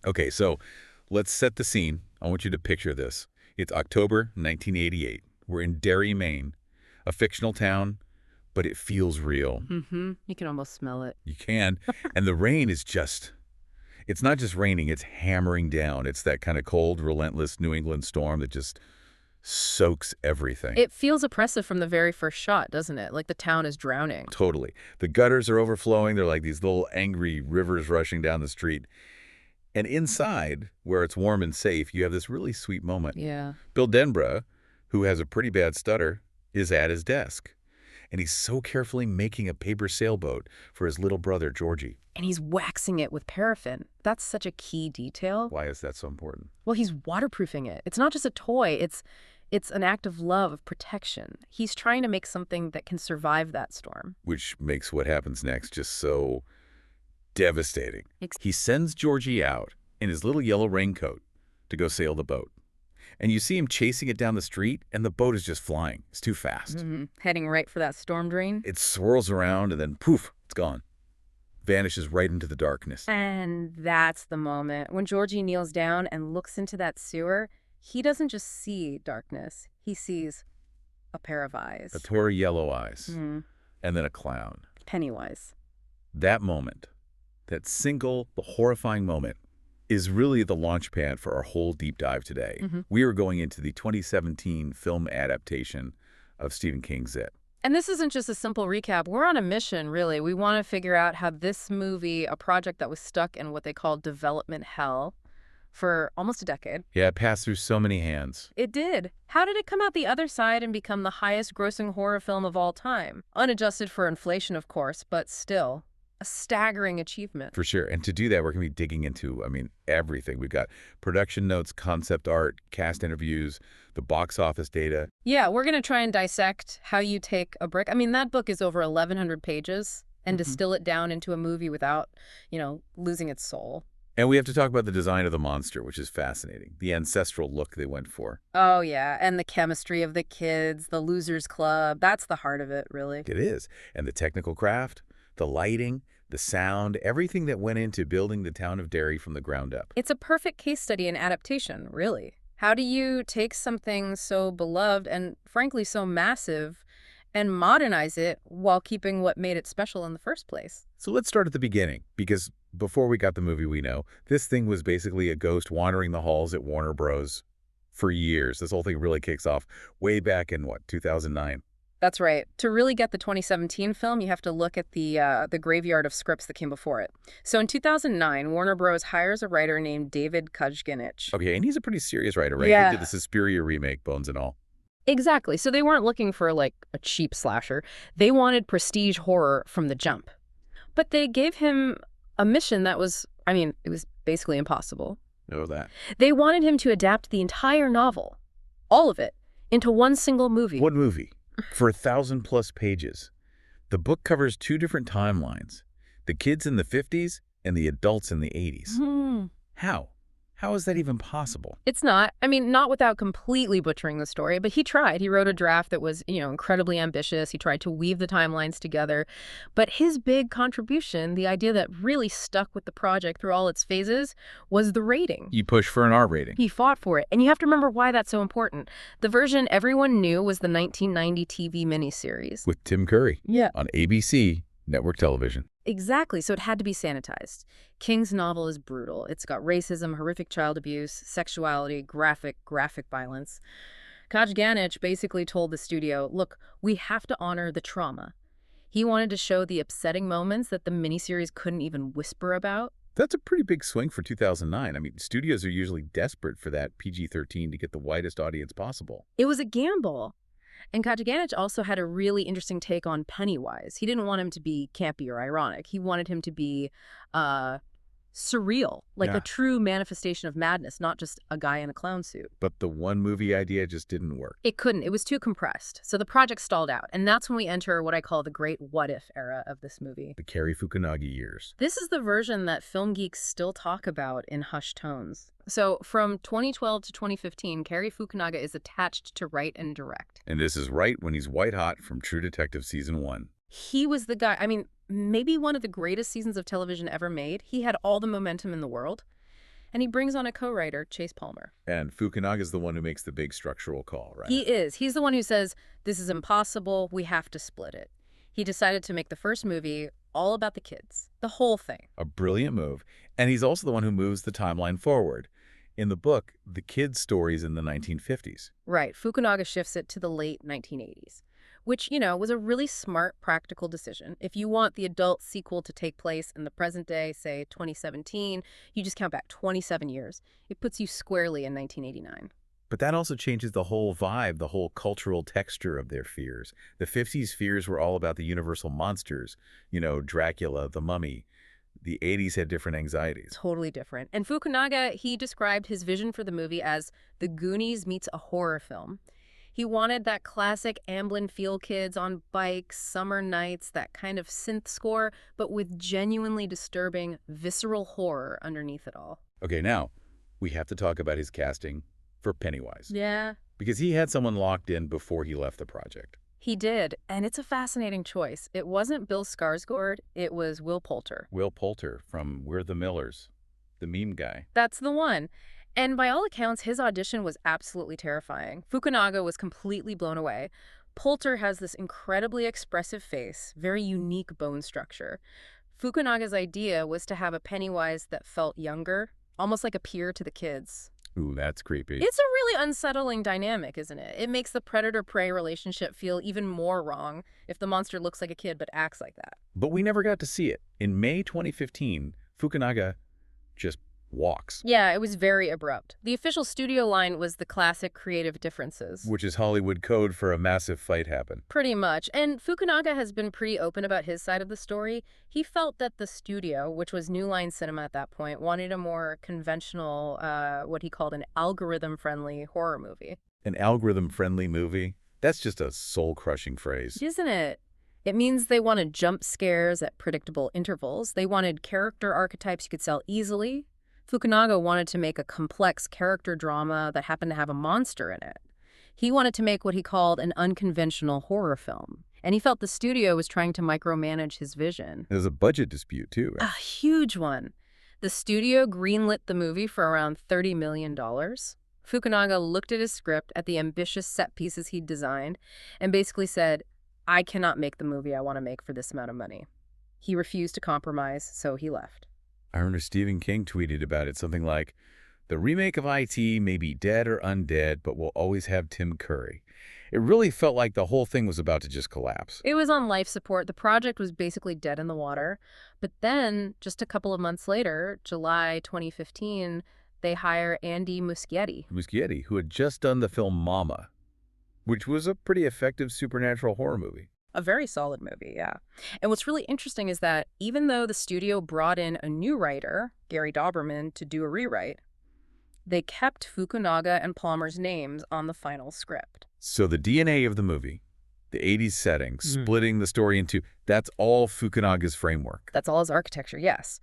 Okay, so let's set the scene. I want you to picture this. It's October 1988. We're in Derry, Maine, a fictional town, but it feels real. Mm-hmm. You can almost smell it. You can. And the rain is it's not just raining, it's hammering down. It's that kind of cold, relentless New England storm that just soaks everything. It feels oppressive from the very first shot, doesn't it? Like the town is drowning. Totally. The gutters are overflowing. They're like these little angry rivers rushing down the street. And inside, where it's warm and safe, you have this really sweet moment. Yeah. Bill Denborough, who has a pretty bad stutter, is at his desk. And he's so carefully making a paper sailboat for his little brother, Georgie. And he's waxing it with paraffin. That's such a key detail. Why is that so important? Well, he's waterproofing it. It's not just a toy. It's an act of love, of protection. He's trying to make something that can survive that storm. Which makes what happens next just so devastating. He sends Georgie out in his little yellow raincoat to go sail the boat. And you see him chasing it down the street, and the boat is just flying. It's too fast. Mm-hmm. Heading right for that storm drain. It swirls around, and then poof, it's gone. Vanishes right into the darkness. And that's the moment when Georgie kneels down and looks into that sewer. He doesn't just see darkness. He sees a pair of eyes. A pair of yellow eyes. Mm-hmm. And then a clown. Pennywise. That moment, the horrifying moment, is really the launch pad for our whole deep dive today. Mm-hmm. We are going into the 2017 film adaptation of Stephen King's It. And this isn't just a simple recap. We're on a mission, really. We want to figure out how this movie, a project that was stuck in what they call development hell for almost a decade. Yeah, it passed through so many hands. It did. How did it come out the other side and become the highest-grossing horror film of all time? Unadjusted for inflation, of course, but still a staggering achievement. For sure. And to do that, we're going to be digging into, everything. We've got production notes, concept art, cast interviews, the box office data. Yeah, we're going to try and dissect how you take a brick. That book is over 1,100 pages and distill it down into a movie without, losing its soul. And we have to talk about the design of the monster, which is fascinating. The ancestral look they went for. Oh, yeah. And the chemistry of the kids, the Losers Club. That's the heart of it, really. It is. And the technical craft, the lighting, the sound, everything that went into building the town of Derry from the ground up. It's a perfect case study in adaptation, really. How do you take something so beloved and, frankly, so massive and modernize it while keeping what made it special in the first place? So let's start at the beginning, because before we got the movie we know, this thing was basically a ghost wandering the halls at Warner Bros. For years. This whole thing really kicks off way back in, 2009? That's right. To really get the 2017 film, you have to look at the graveyard of scripts that came before it. So in 2009, Warner Bros. Hires a writer named David Kajganich. Okay, and he's a pretty serious writer, right? Yeah. He did the Suspiria remake, Bones and All. Exactly. So they weren't looking for, a cheap slasher. They wanted prestige horror from the jump. But they gave him a mission that was, it was basically impossible. Know that. They wanted him to adapt the entire novel, all of it, into one single movie. One movie for 1,000+ pages. The book covers two different timelines, the kids in the 50s and the adults in the 80s. Hmm. How? How is that even possible? It's not. Not without completely butchering the story, but he tried. He wrote a draft that was, incredibly ambitious. He tried to weave the timelines together. But his big contribution, the idea that really stuck with the project through all its phases, was the rating. You push for an R rating. He fought for it. And you have to remember why that's so important. The version everyone knew was the 1990 TV miniseries. With Tim Curry. Yeah. On ABC network television. Exactly. So it had to be sanitized. King's novel is brutal. It's got racism, horrific child abuse, sexuality, graphic violence. Kajganich basically told the studio, look, we have to honor the trauma. He wanted to show the upsetting moments that the miniseries couldn't even whisper about. That's a pretty big swing for 2009. Studios are usually desperate for that PG-13 to get the widest audience possible. It was a gamble. And Kajganich also had a really interesting take on Pennywise. He didn't want him to be campy or ironic. He wanted him to be surreal, like a true manifestation of madness, not just a guy in a clown suit. But the one movie idea just didn't work. It couldn't. It was too compressed. So the project stalled out. And that's when we enter what I call the great what-if era of this movie. The Cary Fukunaga years. This is the version that film geeks still talk about in hushed tones. So from 2012 to 2015, Cary Fukunaga is attached to write and direct. And this is right when he's white hot from True Detective Season 1. He was the guy, maybe one of the greatest seasons of television ever made. He had all the momentum in the world. And he brings on a co-writer, Chase Palmer. And Fukunaga's the one who makes the big structural call, right? He is. He's the one who says, this is impossible, we have to split it. He decided to make the first movie all about the kids, the whole thing. A brilliant move. And he's also the one who moves the timeline forward. In the book, the kids' story's in the 1950s. Right. Fukunaga shifts it to the late 1980s, which, was a really smart, practical decision. If you want the adult sequel to take place in the present day, say 2017, you just count back 27 years. It puts you squarely in 1989. But that also changes the whole vibe, the whole cultural texture of their fears. The 50s fears were all about the universal monsters, Dracula, the Mummy. The 80s had different anxieties. Totally different. And Fukunaga, he described his vision for the movie as the Goonies meets a horror film. He wanted that classic Amblin feel kids on bikes, summer nights, that kind of synth score, but with genuinely disturbing, visceral horror underneath it all. Okay, now, we have to talk about his casting for Pennywise. Yeah. Because he had someone locked in before he left the project. He did, and it's a fascinating choice. It wasn't Bill Skarsgård, it was Will Poulter. Will Poulter from We're the Millers, the meme guy. That's the one. And by all accounts, his audition was absolutely terrifying. Fukunaga was completely blown away. Poulter has this incredibly expressive face, very unique bone structure. Fukunaga's idea was to have a Pennywise that felt younger, almost like a peer to the kids. Ooh, that's creepy. It's a really unsettling dynamic, isn't it? It makes the predator-prey relationship feel even more wrong if the monster looks like a kid but acts like that. But we never got to see it. In May 2015, Fukunaga just walks. Yeah, it was very abrupt. The official studio line was the classic creative differences. Which is Hollywood code for a massive fight happen. Pretty much. And Fukunaga has been pretty open about his side of the story. He felt that the studio, which was New Line Cinema at that point, wanted a more conventional, what he called an algorithm-friendly horror movie. An algorithm-friendly movie? That's just a soul-crushing phrase. Isn't it? It means they wanted jump scares at predictable intervals. They wanted character archetypes you could sell easily. Fukunaga wanted to make a complex character drama that happened to have a monster in it. He wanted to make what he called an unconventional horror film. And he felt the studio was trying to micromanage his vision. There's a budget dispute, too. A huge one. The studio greenlit the movie for around $30 million. Fukunaga looked at his script, at the ambitious set pieces he'd designed, and basically said, I cannot make the movie I want to make for this amount of money. He refused to compromise, so he left. I remember Stephen King tweeted about it, something like, the remake of IT may be dead or undead, but will always have Tim Curry. It really felt like the whole thing was about to just collapse. It was on life support. The project was basically dead in the water. But then, just a couple of months later, July 2015, they hire Andy Muschietti. Muschietti, who had just done the film Mama, which was a pretty effective supernatural horror movie. A very solid movie, yeah. And what's really interesting is that even though the studio brought in a new writer, Gary Dauberman, to do a rewrite, they kept Fukunaga and Palmer's names on the final script. So the DNA of the movie, the 80s setting, splitting the story into, that's all Fukunaga's framework. That's all his architecture, yes.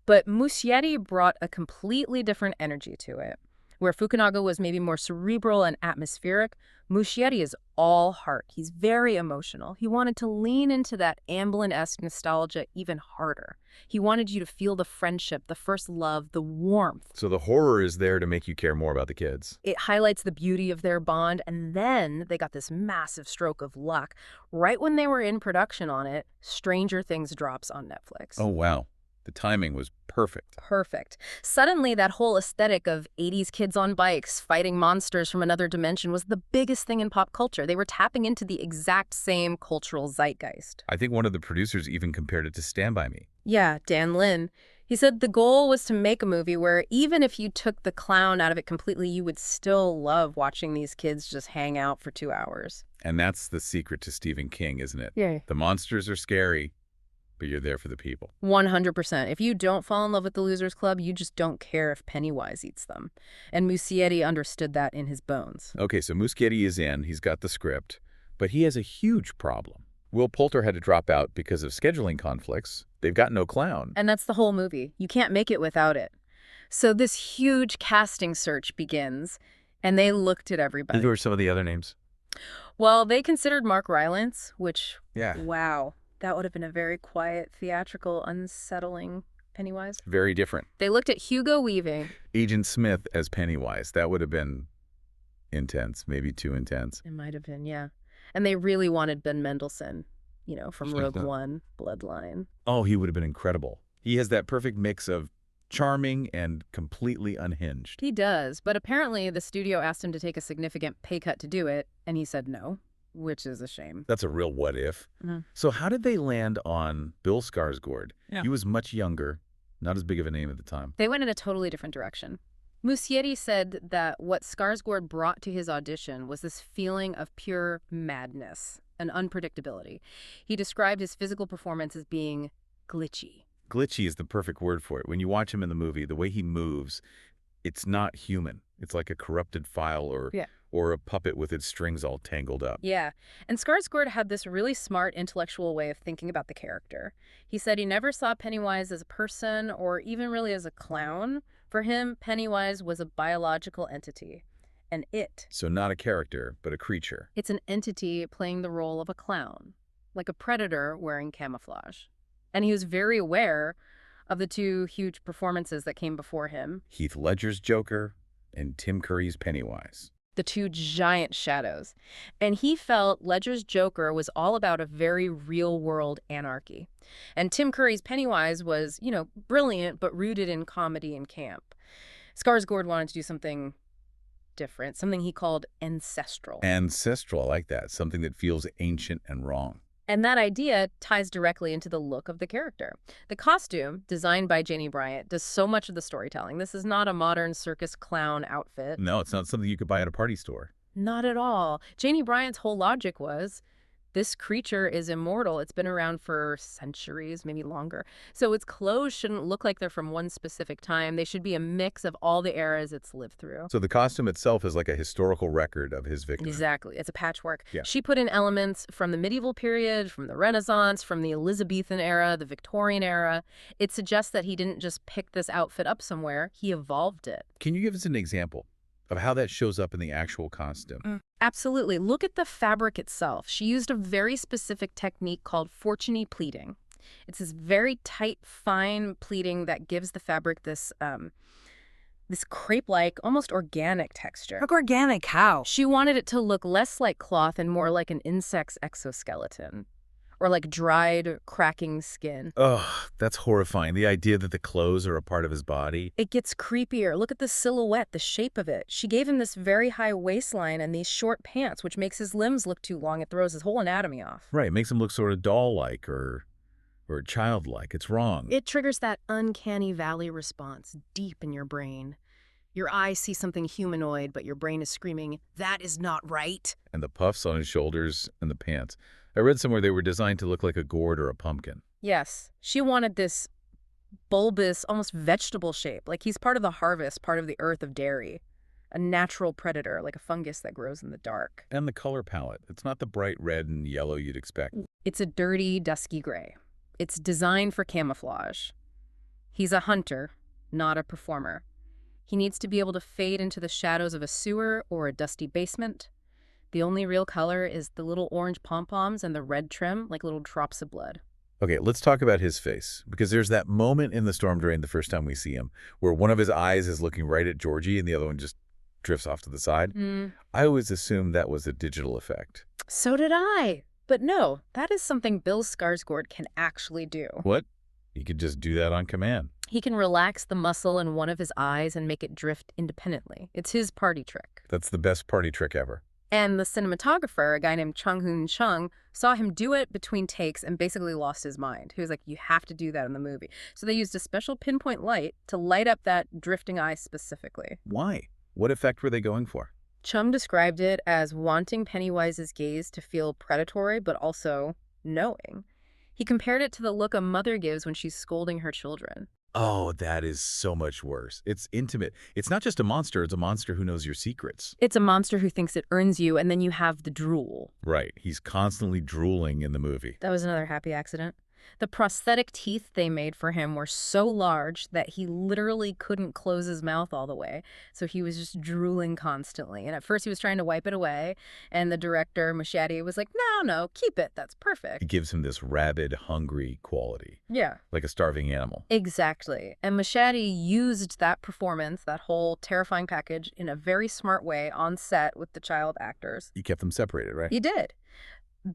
But Muschietti brought a completely different energy to it. Where Fukunaga was maybe more cerebral and atmospheric, Muschietti is all heart. He's very emotional. He wanted to lean into that Amblin-esque nostalgia even harder. He wanted you to feel the friendship, the first love, the warmth. So the horror is there to make you care more about the kids. It highlights the beauty of their bond, and then they got this massive stroke of luck. Right when they were in production on it, Stranger Things drops on Netflix. Oh, wow. The timing was perfect. Perfect. Suddenly, that whole aesthetic of 80s kids on bikes fighting monsters from another dimension was the biggest thing in pop culture. They were tapping into the exact same cultural zeitgeist. I think one of the producers even compared it to Stand By Me. Yeah, Dan Lin. He said the goal was to make a movie where even if you took the clown out of it completely, you would still love watching these kids just hang out for 2 hours. And that's the secret to Stephen King, isn't it? Yeah. The monsters are scary, but you're there for the people. 100%. If you don't fall in love with the Losers Club, you just don't care if Pennywise eats them. And Muschietti understood that in his bones. Okay, so Muschietti is in. He's got the script. But he has a huge problem. Will Poulter had to drop out because of scheduling conflicts. They've got no clown. And that's the whole movie. You can't make it without it. So this huge casting search begins, and they looked at everybody. Who are some of the other names? Well, they considered Mark Rylance, which, Yeah. wow. That would have been a very quiet, theatrical, unsettling Pennywise. Very different. They looked at Hugo Weaving. Agent Smith as Pennywise. That would have been intense, maybe too intense. It might have been, yeah. And they really wanted Ben Mendelsohn, from Rogue One, Bloodline. Oh, he would have been incredible. He has that perfect mix of charming and completely unhinged. He does, but apparently the studio asked him to take a significant pay cut to do it, and he said no, which is a shame. That's a real what if. So how did they land on Bill Skarsgård? Yeah. He was much younger, not as big of a name at the time. They went in a totally different direction. Muschietti said that what Skarsgård brought to his audition was this feeling of pure madness and unpredictability. He described his physical performance as being glitchy. Glitchy is the perfect word for it. When you watch him in the movie, the way he moves, it's not human. It's like a corrupted file or a puppet with its strings all tangled up. Yeah, and Skarsgård had this really smart intellectual way of thinking about the character. He said he never saw Pennywise as a person or even really as a clown. For him, Pennywise was a biological entity, an it. So not a character, but a creature. It's an entity playing the role of a clown, like a predator wearing camouflage. And he was very aware of the two huge performances that came before him. Heath Ledger's Joker and Tim Curry's Pennywise. The two giant shadows. And he felt Ledger's Joker was all about a very real-world anarchy. And Tim Curry's Pennywise was, brilliant, but rooted in comedy and camp. Skarsgård wanted to do something different, something he called ancestral. Ancestral, I like that. Something that feels ancient and wrong. And that idea ties directly into the look of the character. The costume, designed by Janie Bryant, does so much of the storytelling. This is not a modern circus clown outfit. No, it's not something you could buy at a party store. Not at all. Janie Bryant's whole logic was, this creature is immortal. It's been around for centuries, maybe longer. So its clothes shouldn't look like they're from one specific time. They should be a mix of all the eras it's lived through. So the costume itself is like a historical record of his victim. Exactly. It's a patchwork. Yeah. She put in elements from the medieval period, from the Renaissance, from the Elizabethan era, the Victorian era. It suggests that he didn't just pick this outfit up somewhere. He evolved it. Can you give us an example of how that shows up in the actual costume? Absolutely. Look at the fabric itself. She used a very specific technique called Fortuny pleating. It's this very tight, fine pleating that gives the fabric this crepe-like, almost organic texture. Like organic how? She wanted it to look less like cloth and more like an insect's exoskeleton. Or like dried, cracking skin. Ugh, that's horrifying. The idea that the clothes are a part of his body. It gets creepier. Look at the silhouette, the shape of it. She gave him this very high waistline and these short pants, which makes his limbs look too long. It throws his whole anatomy off. Right, it makes him look sort of doll-like or childlike. It's wrong. It triggers that uncanny valley response deep in your brain. Your eyes see something humanoid, but your brain is screaming, that is not right. And the puffs on his shoulders and the pants. I read somewhere they were designed to look like a gourd or a pumpkin. Yes. She wanted this bulbous, almost vegetable shape, like he's part of the harvest, part of the earth of Derry. A natural predator, like a fungus that grows in the dark. And the color palette. It's not the bright red and yellow you'd expect. It's a dirty, dusky gray. It's designed for camouflage. He's a hunter, not a performer. He needs to be able to fade into the shadows of a sewer or a dusty basement. The only real color is the little orange pom-poms and the red trim, like little drops of blood. Okay, let's talk about his face, because there's that moment in the storm drain the first time we see him, where one of his eyes is looking right at Georgie and the other one just drifts off to the side. I always assumed that was a digital effect. So did I. But no, that is something Bill Skarsgård can actually do. What? He could just do that on command. He can relax the muscle in one of his eyes and make it drift independently. It's his party trick. That's the best party trick ever. And the cinematographer, a guy named Chung-Hoon Chung, saw him do it between takes and basically lost his mind. He was like, you have to do that in the movie. So they used a special pinpoint light to light up that drifting eye specifically. Why? What effect were they going for? Chung described it as wanting Pennywise's gaze to feel predatory, but also knowing. He compared it to the look a mother gives when she's scolding her children. Oh, that is so much worse. It's intimate. It's not just a monster. It's a monster who knows your secrets. It's a monster who thinks it earns you, and then you have the drool. Right. He's constantly drooling in the movie. That was another happy accident. The prosthetic teeth they made for him were so large that he literally couldn't close his mouth all the way, so he was just drooling constantly. And at first he was trying to wipe it away, and the director, Muschietti, was like, no, keep it. That's perfect. It gives him this rabid, hungry quality. Yeah. Like a starving animal. Exactly. And Muschietti used that performance, that whole terrifying package, in a very smart way on set with the child actors. He kept them separated, right? He did.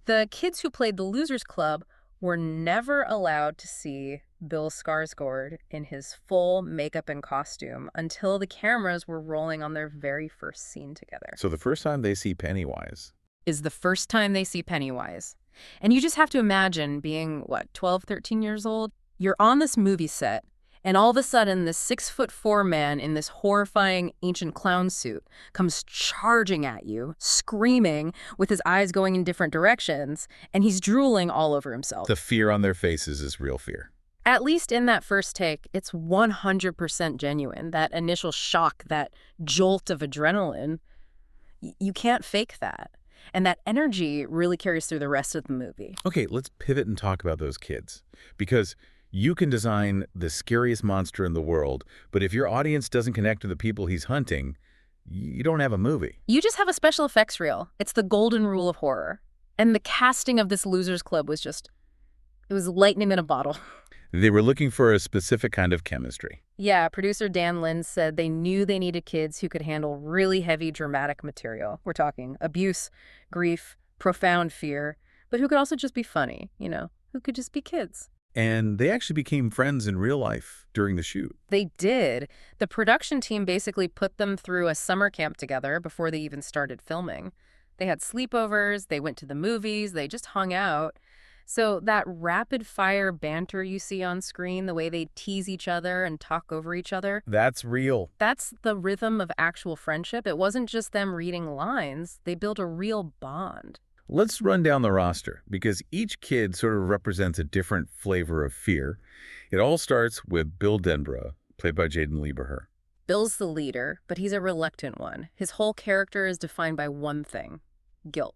The kids who played the Losers Club were never allowed to see Bill Skarsgård in his full makeup and costume until the cameras were rolling on their very first scene together. So the first time they see Pennywise is the first time they see Pennywise. And you just have to imagine being, 12, 13 years old? You're on this movie set, and all of a sudden this 6'4" man in this horrifying ancient clown suit comes charging at you, screaming, with his eyes going in different directions, and he's drooling all over himself. The fear on their faces is real fear. At least in that first take, it's 100% genuine. That initial shock, that jolt of adrenaline, you can't fake that. And that energy really carries through the rest of the movie. Okay, let's pivot and talk about those kids. Because you can design the scariest monster in the world, but if your audience doesn't connect to the people he's hunting, you don't have a movie. You just have a special effects reel. It's the golden rule of horror. And the casting of this Losers Club was it was lightning in a bottle. They were looking for a specific kind of chemistry. Yeah, producer Dan Lin said they knew they needed kids who could handle really heavy, dramatic material. We're talking abuse, grief, profound fear, but who could also just be funny, who could just be kids. And they actually became friends in real life during the shoot. They did. The production team basically put them through a summer camp together before they even started filming. They had sleepovers, they went to the movies, they just hung out. So that rapid-fire banter you see on screen, the way they tease each other and talk over each other, that's real. That's the rhythm of actual friendship. It wasn't just them reading lines. They built a real bond. Let's run down the roster, because each kid sort of represents a different flavor of fear. It all starts with Bill Denborough, played by Jaden Lieberher. Bill's the leader, but he's a reluctant one. His whole character is defined by one thing: guilt.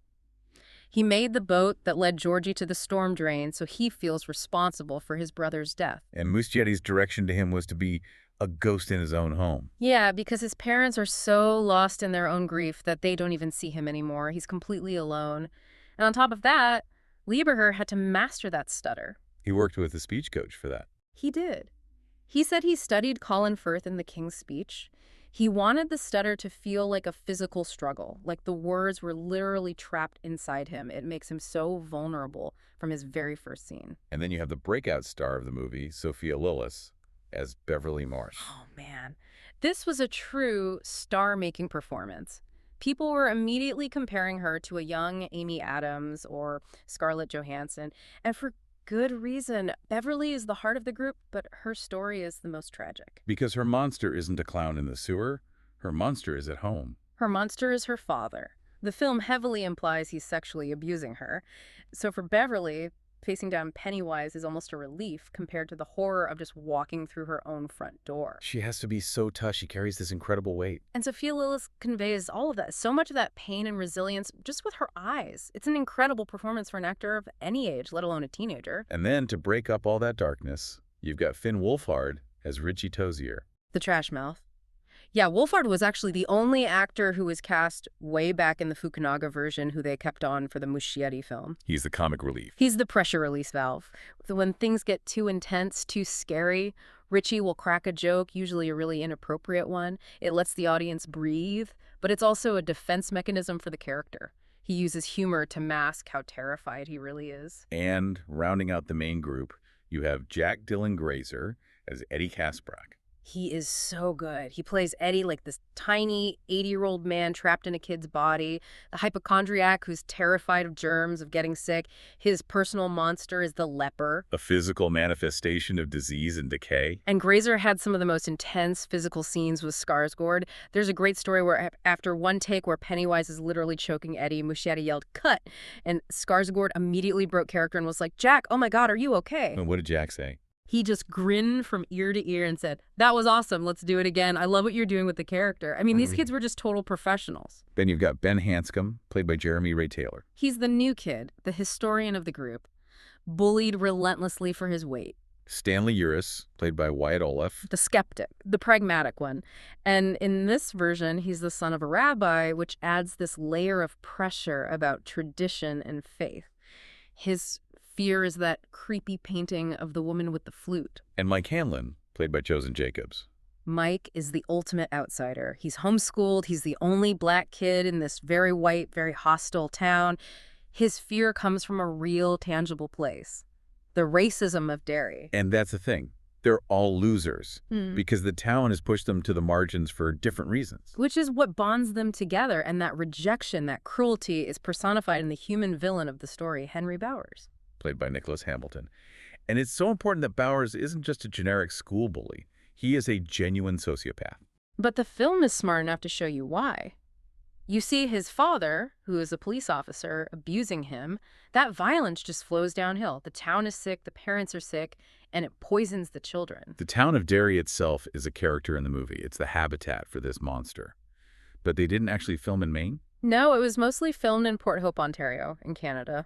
He made the boat that led Georgie to the storm drain, so he feels responsible for his brother's death. And Muschietti's direction to him was to be a ghost in his own home. Yeah, because his parents are so lost in their own grief that they don't even see him anymore. He's completely alone. And on top of that, Lieberher had to master that stutter. He worked with a speech coach for that. He did. He said he studied Colin Firth in The King's Speech. He wanted the stutter to feel like a physical struggle, like the words were literally trapped inside him. It makes him so vulnerable from his very first scene. And then you have the breakout star of the movie, Sophia Lillis, as Beverly Marsh. Oh, man. This was a true star-making performance. People were immediately comparing her to a young Amy Adams or Scarlett Johansson, and for good reason. Beverly is the heart of the group, but her story is the most tragic. Because her monster isn't a clown in the sewer, her monster is at home. Her monster is her father. The film heavily implies he's sexually abusing her. So for Beverly, facing down Pennywise is almost a relief compared to the horror of just walking through her own front door. She has to be so tough. She carries this incredible weight. And Sophia Lillis conveys all of that, so much of that pain and resilience just with her eyes. It's an incredible performance for an actor of any age, let alone a teenager. And then to break up all that darkness, you've got Finn Wolfhard as Richie Tozier. The trash mouth. Yeah, Wolfhard was actually the only actor who was cast way back in the Fukunaga version who they kept on for the Muschietti film. He's the comic relief. He's the pressure release valve. So when things get too intense, too scary, Richie will crack a joke, usually a really inappropriate one. It lets the audience breathe, but it's also a defense mechanism for the character. He uses humor to mask how terrified he really is. And rounding out the main group, you have Jack Dylan Grazer as Eddie Kaspbrak. He is so good. He plays Eddie like this tiny 80-year-old man trapped in a kid's body, the hypochondriac who's terrified of germs, of getting sick. His personal monster is the leper. A physical manifestation of disease and decay. And Grazer had some of the most intense physical scenes with Skarsgård. There's a great story where after one take where Pennywise is literally choking Eddie, Muschietti yelled, "Cut!" And Skarsgård immediately broke character and was like, "Jack, oh my God, are you okay?" And what did Jack say? He just grinned from ear to ear and said, "That was awesome. Let's do it again. I love what you're doing with the character." I mean, these kids were just total professionals. Then you've got Ben Hanscom, played by Jeremy Ray Taylor. He's the new kid, the historian of the group. bullied relentlessly for his weight. Stanley Uris, played by Wyatt Oleff. The skeptic, the pragmatic one. And in this version, he's the son of a rabbi, which adds this layer of pressure about tradition and faith. His fear is that creepy painting of the woman with the flute. And Mike Hanlon, played by Chosen Jacobs. Mike is the ultimate outsider. He's homeschooled. He's the only black kid in this very white, very hostile town. His fear comes from a real, tangible place. The racism of Derry. And that's the thing. They're all losers Hmm. because the town has pushed them to the margins for different reasons. Which is what bonds them together, and that rejection, that cruelty, is personified in the human villain of the story, Henry Bowers. Played by Nicholas Hamilton. And it's so important that Bowers isn't just a generic school bully. He is a genuine sociopath. But the film is smart enough to show you why. You see his father, who is a police officer, abusing him. That violence just flows downhill. The town is sick, the parents are sick, and it poisons the children. The town of Derry itself is a character in the movie. It's the habitat for this monster. But they didn't actually film in Maine? No, it was mostly filmed in Port Hope, Ontario, in Canada.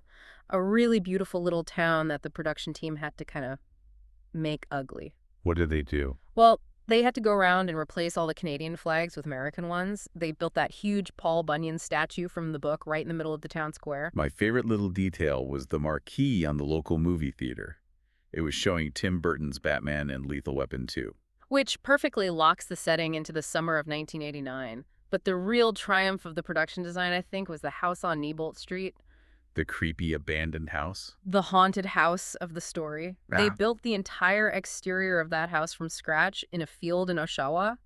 A really beautiful little town that the production team had to kind of make ugly. What did they do? Well, they had to go around and replace all the Canadian flags with American ones. They built that huge Paul Bunyan statue from the book right in the middle of the town square. My favorite little detail was the marquee on the local movie theater. It was showing Tim Burton's Batman and Lethal Weapon 2. Which perfectly locks the setting into the summer of 1989. But the real triumph of the production design, I think, was the house on Neibolt Street. The creepy abandoned house. The haunted house of the story. They built the entire exterior of that house from scratch in a field in Oshawa.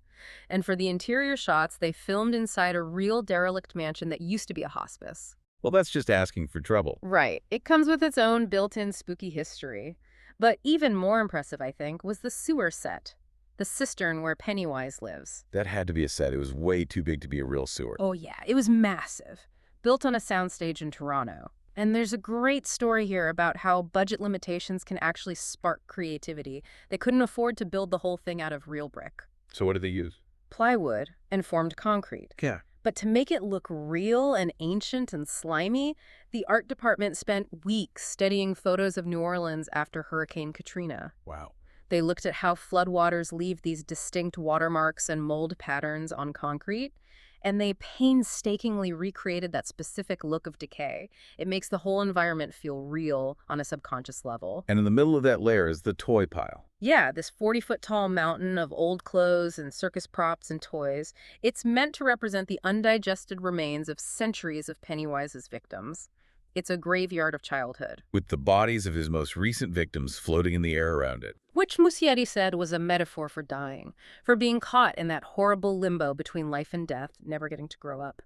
And for the interior shots, they filmed inside a real derelict mansion that used to be a hospice. Well, that's just asking for trouble. Right. It comes with its own built-in spooky history. But even more impressive, I think, was the sewer set. The cistern where Pennywise lives. That had to be a set. It was way too big to be a real sewer. Oh yeah, it was massive. Built on a soundstage in Toronto. And there's a great story here about how budget limitations can actually spark creativity. They couldn't afford to build the whole thing out of real brick. So what did they use? Plywood and formed concrete. Yeah. But to make it look real and ancient and slimy, the art department spent weeks studying photos of New Orleans after Hurricane Katrina. Wow. They looked at how floodwaters leave these distinct watermarks and mold patterns on concrete, and they painstakingly recreated that specific look of decay. It makes the whole environment feel real on a subconscious level. And in the middle of that layer is the toy pile. Yeah, this 40-foot-tall mountain of old clothes and circus props and toys. It's meant to represent the undigested remains of centuries of Pennywise's victims. It's a graveyard of childhood. With the bodies of his most recent victims floating in the air around it. Which Muschietti said was a metaphor for dying, for being caught in that horrible limbo between life and death, never getting to grow up.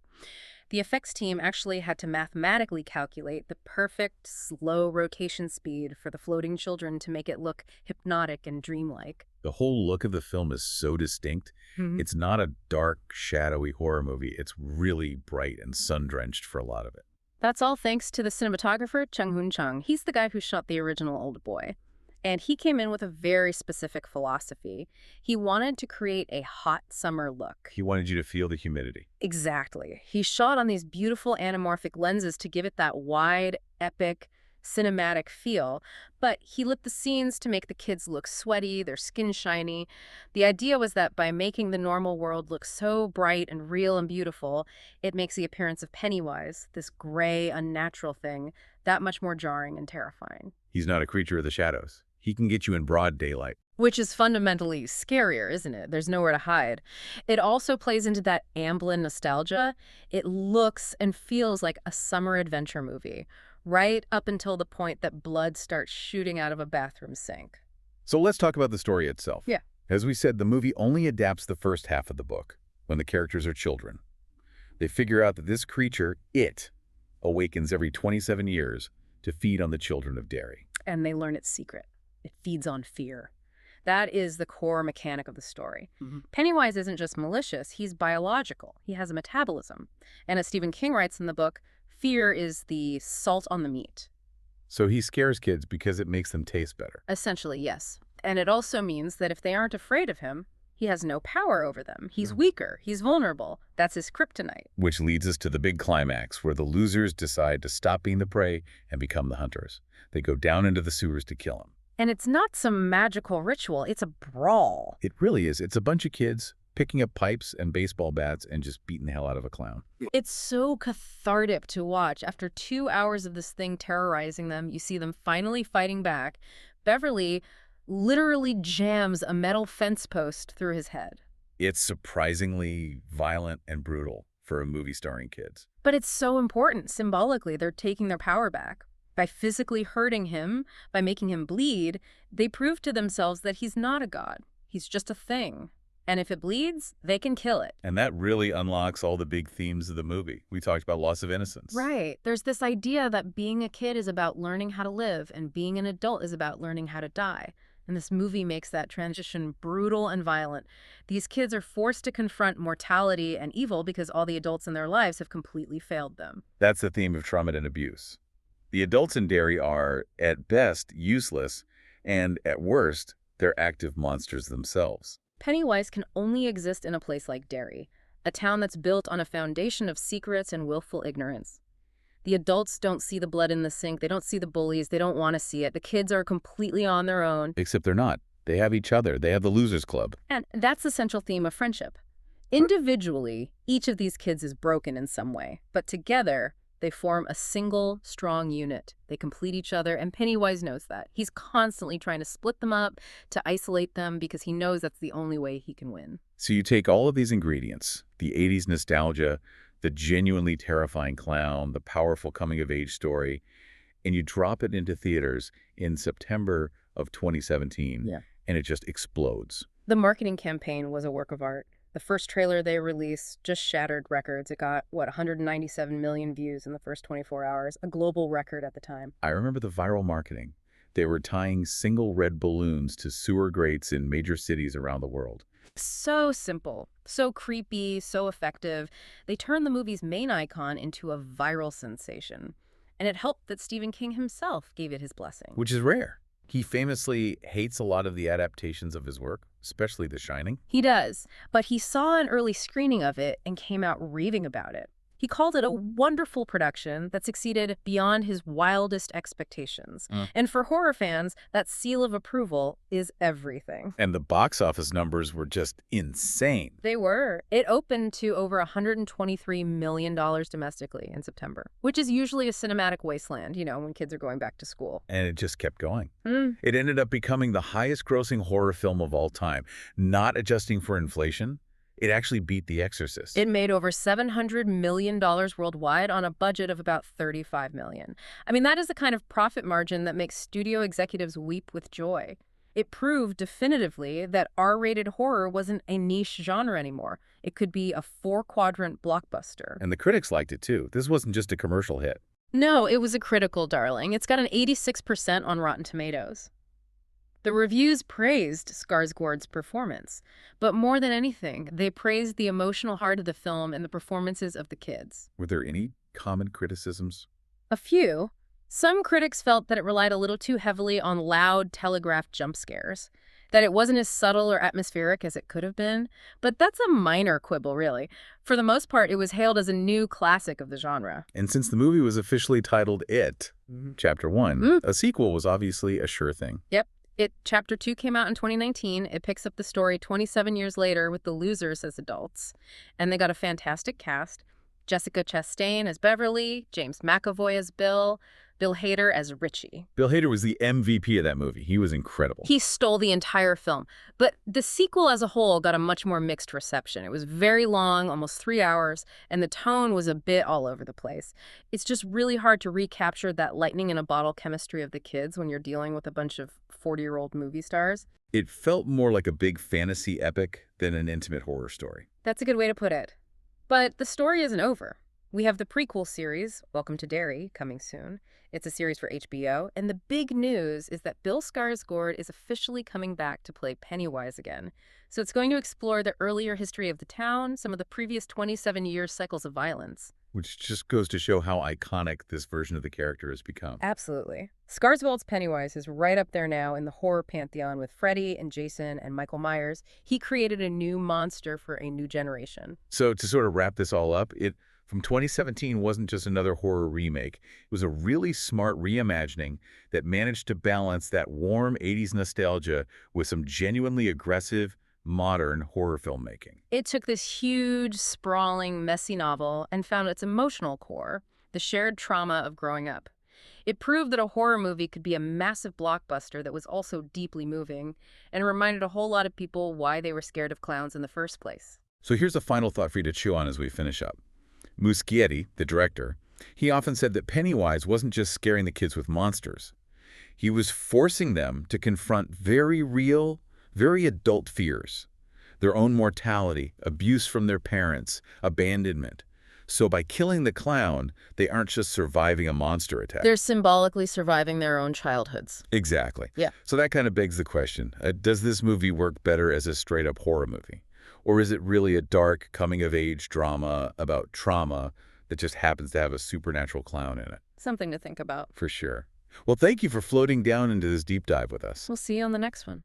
The effects team actually had to mathematically calculate the perfect, slow rotation speed for the floating children to make it look hypnotic and dreamlike. The whole look of the film is so distinct. It's not a dark, shadowy horror movie. It's really bright and sun-drenched for a lot of it. That's all thanks to the cinematographer, Chung-Hoon Chung. He's the guy who shot the original Old Boy. And he came in with a very specific philosophy. He wanted to create a hot summer look. He wanted you to feel the humidity. Exactly. He shot on these beautiful anamorphic lenses to give it that wide, epic, cinematic feel, but he lit the scenes to make the kids look sweaty, their skin shiny. The idea was that by making the normal world look so bright and real and beautiful, it makes the appearance of Pennywise, this gray, unnatural thing, that much more jarring and terrifying. He's not a creature of the shadows. He can get you in broad daylight. Which is fundamentally scarier, isn't it? There's nowhere to hide. It also plays into that Amblin nostalgia. It looks and feels like a summer adventure movie, right up until the point that blood starts shooting out of a bathroom sink. So let's talk about the story itself. Yeah. As we said, the movie only adapts the first half of the book, when the characters are children. They figure out that this creature, it, awakens every 27 years to feed on the children of Derry. And they learn its secret. It feeds on fear. That is the core mechanic of the story. Pennywise isn't just malicious, he's biological. He has a metabolism. And as Stephen King writes in the book, fear is the salt on the meat. So he scares kids because it makes them taste better. Essentially, yes. And it also means that if they aren't afraid of him, He has no power over them. He's weaker. He's vulnerable. That's his kryptonite. Which leads us to the big climax, where the losers decide to stop being the prey and become the hunters. They go down into the sewers to kill him. And it's not some magical ritual. It's a brawl. It really is. It's a bunch of kids picking up pipes and baseball bats and just beating the hell out of a clown. It's so cathartic to watch. After 2 hours of this thing terrorizing them, you see them finally fighting back. Beverly literally jams a metal fence post through his head. It's surprisingly violent and brutal for a movie starring kids. But it's so important. Symbolically, they're taking their power back. By physically hurting him, by making him bleed, they prove to themselves that he's not a god. He's just a thing. And if it bleeds, they can kill it. And that really unlocks all the big themes of the movie. We talked about loss of innocence. Right. There's this idea that being a kid is about learning how to live, and being an adult is about learning how to die. And this movie makes that transition brutal and violent. These kids are forced to confront mortality and evil because all the adults in their lives have completely failed them. That's the theme of trauma and abuse. The adults in Derry are, at best, useless, and at worst, they're active monsters themselves. Pennywise can only exist in a place like Derry, a town that's built on a foundation of secrets and willful ignorance. The adults don't see the blood in the sink, they don't see the bullies, they don't want to see it. The kids are completely on their own. Except they're not. They have each other. They have the Losers Club. And that's the central theme of friendship. Individually, each of these kids is broken in some way, but together, they form a single, strong unit. They complete each other, and Pennywise knows that. He's constantly trying to split them up, to isolate them, because he knows that's the only way he can win. So you take all of these ingredients, the 80s nostalgia, the genuinely terrifying clown, the powerful coming-of-age story, and you drop it into theaters in September of 2017, and it just explodes. The marketing campaign was a work of art. The first trailer they released just shattered records. It got, 197 million views in the first 24 hours, a global record at the time. I remember the viral marketing. They were tying single red balloons to sewer grates in major cities around the world. So simple, so creepy, so effective. They turned the movie's main icon into a viral sensation. And it helped that Stephen King himself gave it his blessing. Which is rare. He famously hates a lot of the adaptations of his work, especially The Shining. He does, but he saw an early screening of it and came out raving about it. He called it a wonderful production that succeeded beyond his wildest expectations. And for horror fans, that seal of approval is everything. And the box office numbers were just insane. They were. It opened to over $123 million domestically in September, which is usually a cinematic wasteland, when kids are going back to school. And it just kept going. It ended up becoming the highest-grossing horror film of all time, not adjusting for inflation. It actually beat The Exorcist. It made over $700 million worldwide on a budget of about $35 million. I mean, that is the kind of profit margin that makes studio executives weep with joy. It proved definitively that R-rated horror wasn't a niche genre anymore. It could be a 4-quadrant blockbuster. And the critics liked it, too. This wasn't just a commercial hit. No, it was a critical darling. It's got an 86% on Rotten Tomatoes. The reviews praised Skarsgård's performance, but more than anything, they praised the emotional heart of the film and the performances of the kids. Were there any common criticisms? A few. Some critics felt that it relied a little too heavily on loud, telegraphed jump scares, that it wasn't as subtle or atmospheric as it could have been, but that's a minor quibble, really. For the most part, it was hailed as a new classic of the genre. And since the movie was officially titled It, Chapter 1, a sequel was obviously a sure thing. Yep. Chapter 2 came out in 2019. It picks up the story 27 years later with the losers as adults. And they got a fantastic cast. Jessica Chastain as Beverly, James McAvoy as Bill Hader as Richie. Bill Hader was the MVP of that movie. He was incredible. He stole the entire film. But the sequel as a whole got a much more mixed reception. It was very long, almost 3 hours, and the tone was a bit all over the place. It's just really hard to recapture that lightning-in-a-bottle chemistry of the kids when you're dealing with a bunch of 40-year-old movie stars. It felt more like a big fantasy epic than an intimate horror story. That's a good way to put it. But the story isn't over. We have the prequel series, Welcome to Derry, coming soon. It's a series for HBO, and the big news is that Bill Skarsgård is officially coming back to play Pennywise again. So it's going to explore the earlier history of the town, some of the previous 27 years cycles of violence. which just goes to show how iconic this version of the character has become. Absolutely. Skarsgård's Pennywise is right up there now in the horror pantheon with Freddy and Jason and Michael Myers. He created a new monster for a new generation. So to sort of wrap this all up, it from 2017 wasn't just another horror remake. It was a really smart reimagining that managed to balance that warm 80s nostalgia with some genuinely aggressive, modern horror filmmaking. It took this huge, sprawling, messy novel and found its emotional core, the shared trauma of growing up. It proved that a horror movie could be a massive blockbuster that was also deeply moving, and reminded a whole lot of people why they were scared of clowns in the first place. So here's a final thought for you to chew on as we finish up. Muschietti, the director, he often said that Pennywise wasn't just scaring the kids with monsters. He was forcing them to confront very real, very adult fears. Their own mortality, abuse from their parents, abandonment. So by killing the clown, they aren't just surviving a monster attack. They're symbolically surviving their own childhoods. Exactly. Yeah. So that kind of begs the question, does this movie work better as a straight-up horror movie? Or is it really a dark, coming-of-age drama about trauma that just happens to have a supernatural clown in it? Something to think about. For sure. Well, thank you for floating down into this deep dive with us. We'll see you on the next one.